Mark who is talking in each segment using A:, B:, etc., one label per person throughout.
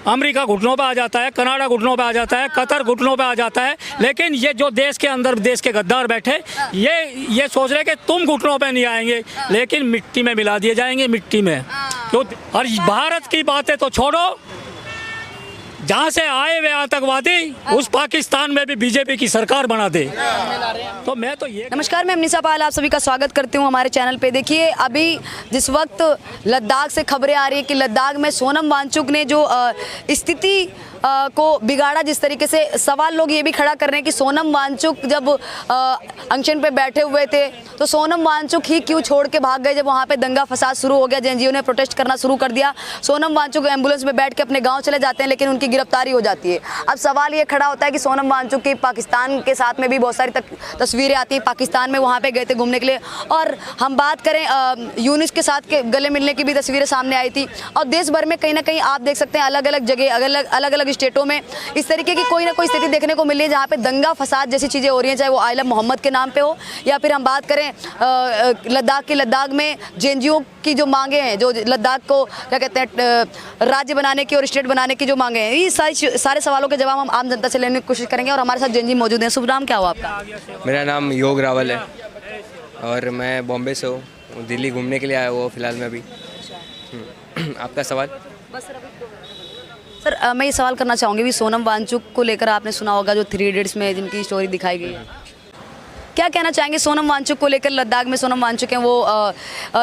A: America घुटनों पे आ जाता है, कनाडा घुटनों पे आ जाता है, कतर घुटनों पे आ जाता है, लेकिन ये जो देश के अंदर देश के गद्दार बैठे ये सोच रहे कि तुम घुटनों पे नहीं आएंगे, लेकिन मिट्टी में मिला दिए जाएंगे, मिट्टी में। तो और भारत की बातें तो छोड़ो, जहाँ से आए हुए आतंकवादी उस पाकिस्तान में भी बीजेपी की सरकार बना दे। तो मैं तो ये
B: नमस्कार, मैं अमनीसा पाल आप सभी का स्वागत करती हूँ हमारे चैनल पे। देखिए, अभी जिस वक्त लद्दाख से खबरें आ रही है कि लद्दाख में सोनम वांगचुक ने जो स्थिति को बिगाड़ा, जिस तरीके से सवाल लोग ये भी खड़ा कर रहे हैं कि सोनम वांगचुक जब अनशन पे बैठे हुए थे तो सोनम वांगचुक ही क्यों छोड़ के भाग गए जब वहाँ पे दंगा फसाद शुरू हो गया, जेएनयू ने प्रोटेस्ट करना शुरू कर दिया। सोनम वांगचुक एम्बुलेंस में बैठ के अपने गाँव चले जाते हैं, लेकिन उनकी गिरफ्तारी हो जाती है। अब सवाल ये खड़ा होता है कि सोनम वांगचुक की पाकिस्तान के साथ में भी बहुत सारी तस्वीरें आती हैं, पाकिस्तान में वहाँ पे गए थे घूमने के लिए, और हम बात करें यूनिस के साथ के गले मिलने की भी तस्वीरें सामने आई थी। और देश भर में कहीं ना कहीं आप देख सकते हैं अलग अलग जगह अलग अलग स्टेटों में इस तरीके की कोई ना कोई स्थिति देखने को मिली है जहाँ पे दंगा फसाद जैसी चीज़ें हो रही हैं, चाहे वो आइलम मोहम्मद के नाम पे हो या फिर हम बात करें लद्दाख में जेएनयू की जो मांगे हैं, जो लद्दाख को क्या कहते हैं राज्य बनाने की और स्टेट बनाने की जो मांगे हैं, ये सारे सवालों के जवाब हम आम जनता से लेने की कोशिश करेंगे। और हमारे साथ जेएनजी मौजूद हैं। शुभ नाम क्या हुआ आपका?
C: मेरा नाम योग रावल है और मैं बॉम्बे से हूँ, दिल्ली घूमने के लिए आया हुआ फिलहाल में अभी। आपका सवाल?
B: सर, मैं ये सवाल करना चाहूँगी भी, सोनम वांगचुक को लेकर आपने सुना होगा जो 3 इडियट्स में जिनकी स्टोरी दिखाई गई है, क्या कहना चाहेंगे सोनम वांगचुक को लेकर? लद्दाख में सोनम वांगचुक हैं, वो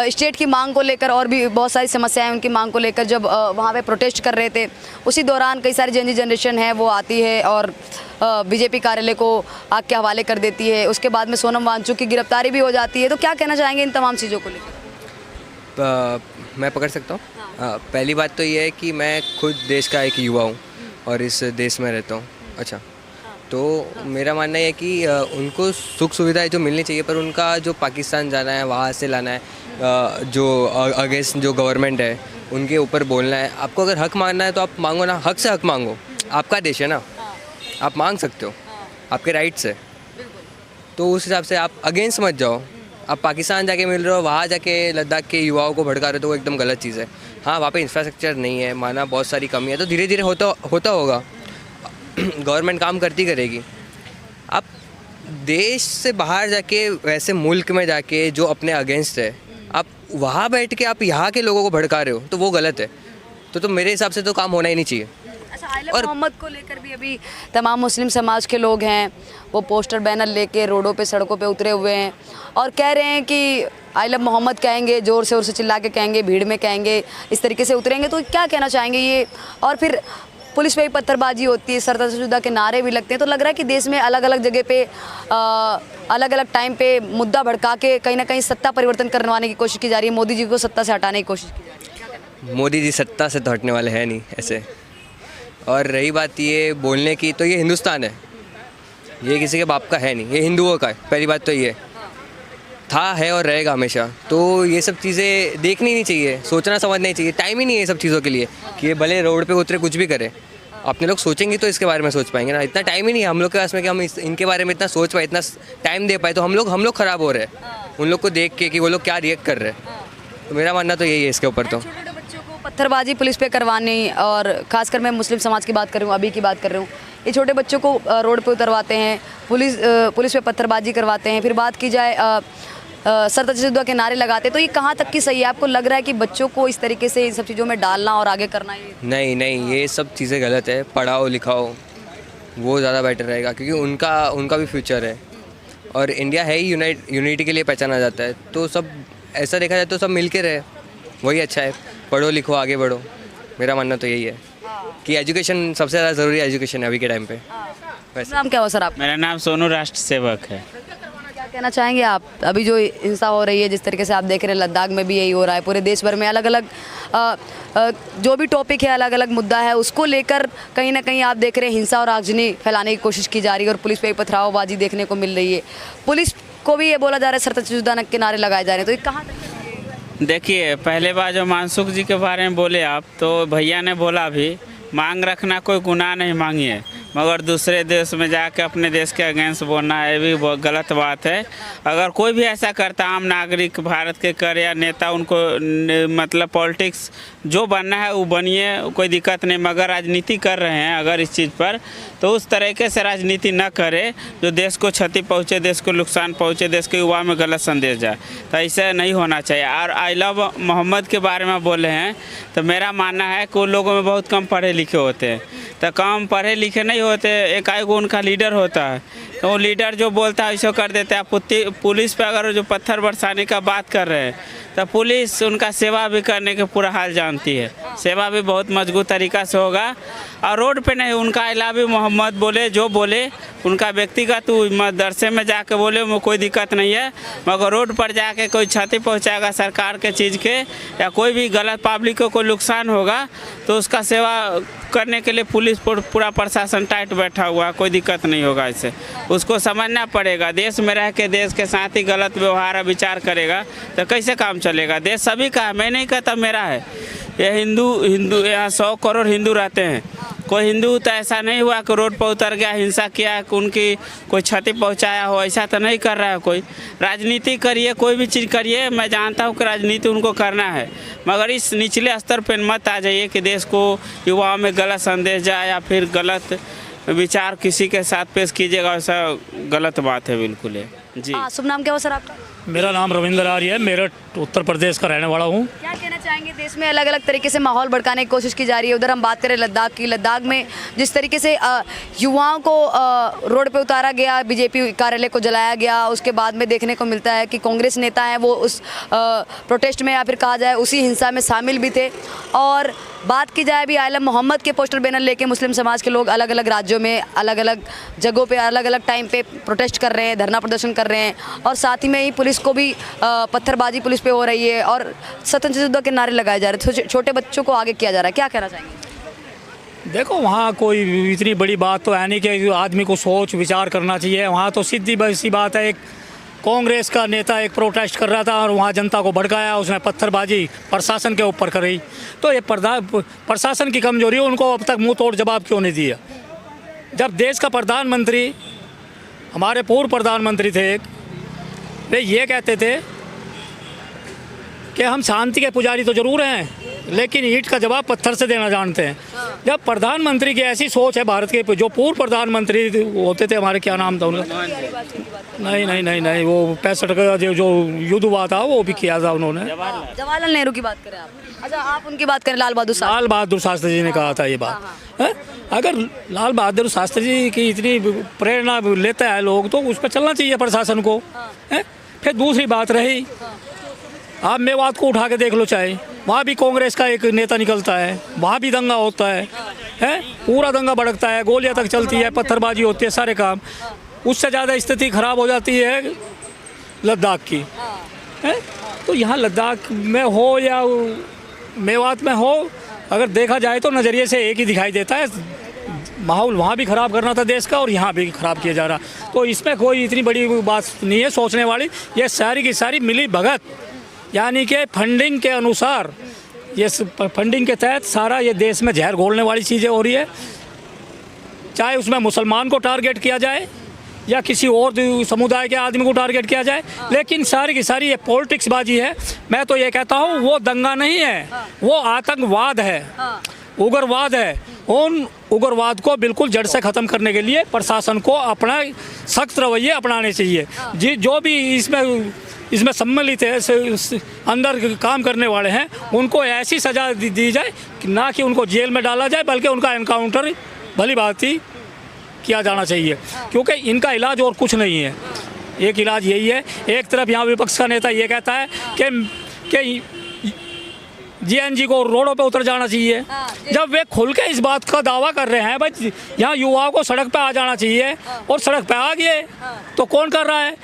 B: स्टेट की मांग को लेकर और भी बहुत सारी समस्याएं उनकी मांग को लेकर जब वहाँ पे प्रोटेस्ट कर रहे थे, उसी दौरान कई सारी जेएनजी जनरेशन है वो आती है और बीजेपी कार्यालय को आग के हवाले कर देती है। उसके बाद में सोनम वांगचुक की गिरफ्तारी भी हो जाती है। तो क्या कहना चाहेंगे इन तमाम चीज़ों को लेकर?
C: मैं पकड़ सकता हूँ। पहली बात तो ये है कि मैं खुद देश का एक युवा हूँ और इस देश में रहता हूँ। अच्छा, तो मेरा मानना है कि उनको सुख सुविधाएं जो मिलनी चाहिए, पर उनका जो पाकिस्तान जाना है, वहाँ से लाना है, जो अगेंस्ट जो गवर्नमेंट है उनके ऊपर बोलना है। आपको अगर हक मांगना है तो आप मांगो ना, हक से हक मांगो। आपका देश है ना, आप मांग सकते हो, आपके राइट्स है। तो उस हिसाब से आप अगेंस्ट मत जाओ। आप पाकिस्तान जाके मिल रहे हो, वहाँ जाके लद्दाख के युवाओं को भड़का रहे हो, तो वो एकदम गलत चीज़ है। हाँ, वहाँ पे इंफ्रास्ट्रक्चर नहीं है, माना बहुत सारी कमी है, तो धीरे धीरे होता होगा। गवर्नमेंट काम करती करेगी। आप देश से बाहर जाके वैसे मुल्क में जाके जो अपने अगेंस्ट है, आप वहाँ बैठ के आप यहाँ के लोगों को भड़का रहे हो, तो वो गलत है। तो मेरे हिसाब से तो काम होना ही नहीं चाहिए।
B: अच्छा, आइलम मोहम्मद को लेकर भी अभी तमाम मुस्लिम समाज के लोग हैं वो पोस्टर बैनर लेके रोडों पे सड़कों पे उतरे हुए हैं और कह रहे हैं कि आइलम मोहम्मद कहेंगे, ज़ोर से चिल्ला के कहेंगे, भीड़ में कहेंगे, इस तरीके से उतरेंगे। तो क्या कहना चाहेंगे ये? और फिर पुलिस पे भी पत्थरबाजी होती है, सरतशुदा के नारे भी लगते हैं। तो लग रहा है कि देश में अलग अलग जगह पे अलग अलग टाइम पे मुद्दा भड़का के कहीं ना कहीं सत्ता परिवर्तन करवाने की कोशिश की जा रही है, मोदी जी को सत्ता से हटाने की कोशिश की जा रही है।
C: मोदी जी सत्ता से तो हटने वाले हैं नहीं ऐसे। और रही बात ये बोलने की, तो ये हिंदुस्तान है, ये किसी के बाप का है नहीं, ये हिंदुओं का है। पहली बात तो ये था, है और रहेगा हमेशा। तो ये सब चीज़ें देखनी नहीं चाहिए, सोचना समझना नहीं चाहिए। टाइम ही नहीं है ये सब चीज़ों के लिए कि ये भले रोड पे उतरे कुछ भी करें। अपने लोग सोचेंगे तो इसके बारे में सोच पाएंगे ना। इतना टाइम ही नहीं है हम लोग के पास में कि हम इनके बारे में इतना सोच पाए, इतना टाइम दे पाए। तो हम लोग ख़राब हो रहे हैं उन लोग को देख के कि वो लोग क्या रिएक्ट कर रहे हैं। तो मेरा मानना तो यही है इसके ऊपर। तो
B: छोटे बच्चों को पत्थरबाजी पुलिस पे करवानी, और खासकर मैं मुस्लिम समाज की बात कर रही हूँ, अभी की बात कर रही हूँ, ये छोटे बच्चों को रोड पे उतरवाते हैं, पुलिस पे पत्थरबाजी करवाते हैं। फिर बात की जाए सरतशुदा के नारे लगाते हैं, तो ये कहाँ तक की सही है? आपको लग रहा है कि बच्चों को इस तरीके से इन सब चीज़ों में डालना और आगे करना ये?
C: नहीं, ये सब चीज़ें गलत है। पढ़ाओ लिखाओ, वो ज़्यादा बेटर रहेगा, क्योंकि उनका भी फ्यूचर है। और इंडिया है ही यूनिटी के लिए पहचाना जाता है। तो सब ऐसा देखा जाए तो सब मिल के रहे, वही अच्छा है। पढ़ो लिखो, आगे बढ़ो। मेरा मानना तो यही है कि एजुकेशन सबसे ज़्यादा ज़रूरी एजुकेशन है अभी के टाइम पे। वैसे
B: नाम क्या हो सर आप?
D: मेरा नाम सोनू राष्ट्र सेवक है।
B: क्या कहना चाहेंगे आप? अभी जो हिंसा हो रही है, जिस तरीके से आप देख रहे हैं लद्दाख में भी यही हो रहा है, पूरे देश भर में अलग अलग जो भी टॉपिक है, अलग अलग मुद्दा है, उसको लेकर कहीं ना कहीं आप देख रहे हैं हिंसा और आगजनी फैलाने की कोशिश की जा रही है और पुलिस पे पथरावबाजी देखने को मिल रही है। पुलिस को भी ये बोला जा रहा है सरतशुदा के नारे लगाए जा रहे हैं। तो ये कहाँ तक?
D: देखिए, पहले बार जो मानसुख जी के बारे में बोले आप, तो भैया ने बोला भी मांग रखना कोई गुनाह नहीं मांगिए। मगर दूसरे देश में जाके अपने देश के अगेंस्ट बोलना है, ये भी बहुत गलत बात है। अगर कोई भी ऐसा करता, आम नागरिक भारत के कर या नेता, उनको मतलब पॉलिटिक्स जो बनना है वो बनिए, कोई दिक्कत नहीं। मगर राजनीति कर रहे हैं अगर इस चीज़ पर, तो उस तरीके से राजनीति न करे जो देश को क्षति पहुँचे, देश को नुकसान पहुँचे, देश के युवा में गलत संदेश जाए। तो ऐसा नहीं होना चाहिए। और आई लव मोहम्मद के बारे में बोले हैं, तो मेरा मानना है कि उन लोगों में बहुत कम पढ़े लिखे होते हैं। तो कम पढ़े लिखे नहीं होते, एकाएक उनका लीडर होता है, तो वो लीडर जो बोलता है ऐसा कर देता है। पुलिस पे अगर जो पत्थर बरसाने का बात कर रहे हैं, तो पुलिस उनका सेवा भी करने के पूरा हाल जानती है, सेवा भी बहुत मजबूत तरीक़ा से होगा। और रोड पे नहीं, उनका इलावी मोहम्मद बोले जो बोले, उनका व्यक्तिगत मदरसे में जाके बोले, वो कोई दिक्कत नहीं है। मगर रोड पर जाके कोई क्षति पहुंचाएगा सरकार के चीज़ के, या कोई भी गलत पब्लिक को कोई नुकसान होगा, तो उसका सेवा करने के लिए पुलिस पूरा प्रशासन टाइट बैठा हुआ है, कोई दिक्कत नहीं होगा। इससे उसको समझना पड़ेगा, देश में रह के देश के साथ ही गलत व्यवहार विचार करेगा तो कैसे काम चलेगा। देश सभी का है, मैं नहीं कहता मेरा है। ये हिंदू यहाँ 100 करोड़ हिंदू रहते हैं। कोई हिंदू तो ऐसा नहीं हुआ कि रोड पर उतर गया, हिंसा किया, कि उनकी कोई क्षति पहुंचाया हो, ऐसा तो नहीं कर रहा है कोई। राजनीति करिए, कोई भी चीज़ करिए, मैं जानता हूं कि राजनीति उनको करना है, मगर इस निचले स्तर पर मत आ जाइए कि देश को युवाओं में गलत संदेश जाए या फिर गलत विचार किसी के साथ पेश कीजिएगा, ऐसा गलत बात है बिल्कुल है जी।
B: शुभ नाम क्या हो सर आपका?
A: मेरा नाम रविंद्र आर्य है, मेरठ उत्तर प्रदेश का रहने वाला हूँ।
B: क्या कहना चाहेंगे, देश में अलग अलग तरीके से माहौल भड़काने की कोशिश की जा रही है। उधर हम बात करें लद्दाख की, लद्दाख में जिस तरीके से युवाओं को रोड पे उतारा गया, बीजेपी कार्यालय को जलाया गया, उसके बाद में देखने को मिलता है कि कांग्रेस नेता हैं वो उस प्रोटेस्ट में या फिर कहा जाए उसी हिंसा में शामिल भी थे। और बात की जाए भी आलम मोहम्मद के पोस्टर बैनर लेके मुस्लिम समाज के लोग अलग अलग राज्यों में अलग अलग जगहों पे अलग अलग टाइम पे प्रोटेस्ट कर रहे हैं, धरना प्रदर्शन कर रहे हैं, और साथ ही में ही पुलिस को भी पत्थरबाजी पुलिस पे हो रही है और स्वतंत्रता युद्ध के नारे लगाए जा रहे हैं, छोटे बच्चों को आगे किया जा रहा है। क्या कहना चाहेंगे?
A: देखो, वहाँ कोई इतनी बड़ी बात तो है नहीं कि आदमी को सोच विचार करना चाहिए। वहाँ तो सीधी सी बात है, एक कांग्रेस का नेता एक प्रोटेस्ट कर रहा था और वहाँ जनता को भड़काया, उसने पत्थरबाजी प्रशासन के ऊपर करी। तो ये प्रशासन की कमजोरी है, उनको अब तक मुंह तोड़ जवाब क्यों नहीं दिया। जब देश का प्रधानमंत्री, हमारे पूर्व प्रधानमंत्री थे एक, वे ये कहते थे कि हम शांति के पुजारी तो ज़रूर हैं, लेकिन ईंट का जवाब पत्थर से देना जानते हैं। जब प्रधानमंत्री की ऐसी सोच है, भारत के जो पूर्व प्रधानमंत्री होते थे, हमारे क्या नाम था उनका, नहीं, वो 65 का जो युद्ध हुआ था वो भी किया था उन्होंने।
B: जवाहरलाल नेहरू की बात करें आप? अच्छा, आप उनकी बात करें। लाल बहादुर शास्त्री जी ने कहा था ये बात है? अगर लाल बहादुर शास्त्री जी की इतनी प्रेरणा लेता है लोग, तो उस पर चलना चाहिए प्रशासन को। फिर दूसरी बात रही, आप मेवात को उठा के देख लो, चाहे वहाँ भी कांग्रेस का एक नेता निकलता है, वहाँ भी दंगा होता है, पूरा दंगा भड़कता है, गोलियां तक चलती है, पत्थरबाजी होती है, सारे काम। उससे ज़्यादा स्थिति खराब हो जाती है लद्दाख की। तो यहाँ लद्दाख में हो या मेवात में हो, अगर देखा जाए तो नज़रिए से एक ही दिखाई देता है। माहौल वहाँ भी ख़राब करना था देश का और यहाँ भी ख़राब किया जा रहा। तो इसमें कोई इतनी बड़ी बात नहीं है सोचने वाली। ये सारी की सारी मिली भगत, यानी कि फंडिंग के अनुसार, ये फंडिंग के तहत सारा ये देश में जहर घोलने वाली चीज़ें हो रही है। चाहे उसमें मुसलमान को टारगेट किया जाए या किसी और समुदाय के आदमी को टारगेट किया जाए, लेकिन सारी की सारी ये पॉलिटिक्स बाजी है। मैं तो ये कहता हूँ वो दंगा नहीं है, वो आतंकवाद है, उग्रवाद है। उन उग्रवाद को बिल्कुल जड़ से ख़त्म करने के लिए प्रशासन को अपना सख्त रवैये अपनाने चाहिए। जी, जो भी इसमें सम्मिलित है, अंदर काम करने वाले हैं, उनको ऐसी सज़ा दी जाए कि ना कि उनको जेल में डाला जाए, बल्कि उनका एनकाउंटर भली भांति किया जाना चाहिए, क्योंकि इनका इलाज और कुछ नहीं है। एक इलाज यही है। एक तरफ यहाँ विपक्ष का नेता ये कहता है कि जीएनजी को रोडों पे उतर जाना चाहिए, जब वे खुल के इस बात का दावा कर रहे हैं भाई यहाँ युवाओं को सड़क पे आ जाना चाहिए, और सड़क पे आ गए तो कौन कर रहा है?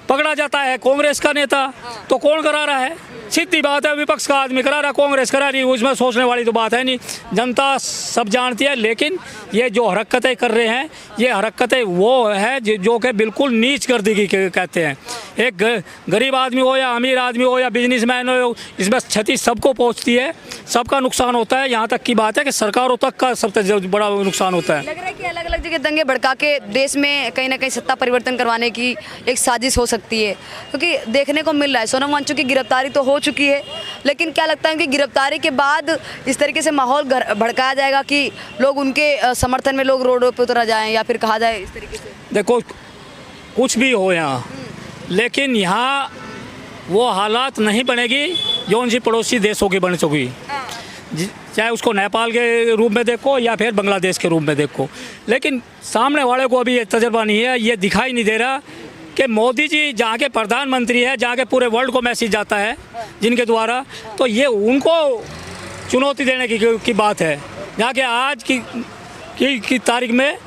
A: पकड़ा जाता है कांग्रेस का नेता, तो कौन करा रहा है? सीधी बात है, विपक्ष का आदमी करा रहा, कांग्रेस करा रही, उसमें सोचने वाली तो बात है नहीं। जनता सब जानती है, लेकिन ये जो हरकतें कर रहे हैं, ये हरकतें वो है जो कि बिल्कुल नीच गर्दी की कहते हैं। एक गरीब आदमी हो या अमीर आदमी हो या बिजनेसमैन हो, इसमें क्षति सबको पहुंचती है, सबका नुकसान होता है। यहाँ तक की बात है कि सरकारों तक का सबसे बड़ा नुकसान होता है।
B: लग रहा है कि अलग अलग जगह दंगे भड़का के देश में कहीं ना कहीं सत्ता परिवर्तन करवाने की एक साजिश हो सकती है, क्योंकि देखने को मिल रहा है सोनम वांगचुक की गिरफ्तारी तो हो चुकी है, लेकिन क्या लगता है कि गिरफ्तारी के बाद इस तरीके से माहौल भड़काया जाएगा कि लोग उनके समर्थन में लोग रोडों पर उतर जाएं, या फिर कहा जाए इस तरीके से?
A: देखो, कुछ भी हो यहाँ, लेकिन यहाँ वो हालात नहीं बनेगी जो उनकी पड़ोसी देशों की बन चुकी, चाहे उसको नेपाल के रूप में देखो या फिर बांग्लादेश के रूप में देखो। लेकिन सामने वाले को अभी ये तजर्बा नहीं है, ये दिखाई नहीं दे रहा कि मोदी जी जहाँ के प्रधानमंत्री है, जहाँ के पूरे वर्ल्ड को मैसेज जाता है जिनके द्वारा, तो ये उनको चुनौती देने की बात है। जहाँ के आज की तारीख में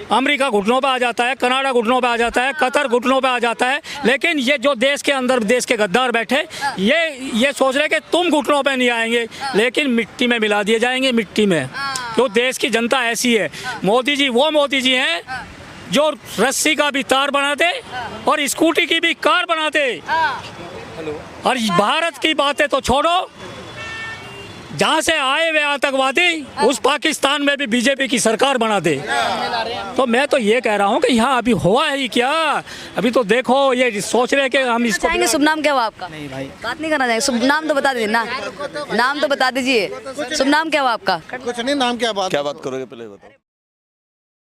A: अमेरिका घुटनों पे आ जाता है, कनाडा घुटनों पे आ जाता है, कतर घुटनों पे आ जाता है, लेकिन ये जो देश के अंदर देश के गद्दार बैठे, ये सोच रहे कि तुम घुटनों पे नहीं आएंगे, लेकिन मिट्टी में मिला दिए जाएंगे, मिट्टी में। तो देश की जनता ऐसी है। मोदी जी वो मोदी जी हैं जो रस्सी का भी तार बनाते और स्कूटी की भी कार बनाते। और भारत की बातें तो छोड़ो, जहाँ से आए हुए आतंकवादी उस पाकिस्तान में भी बीजेपी की सरकार बना दे। तो मैं तो ये कह रहा हूँ कि यहाँ अभी हुआ है ही क्या? अभी तो देखो, ये सोच रहे हैं कि हम इसको
B: चाहेंगे। शुभ नाम क्या हुआ आपका? नहीं भाई, बात नहीं करना चाहिए। शुभ नाम तो बता दीजिए ना, नाम तो बता दीजिए। शुभ नाम क्या हुआ आपका?
E: कुछ नहीं, नाम क्या बात करोगे पहले बताओ।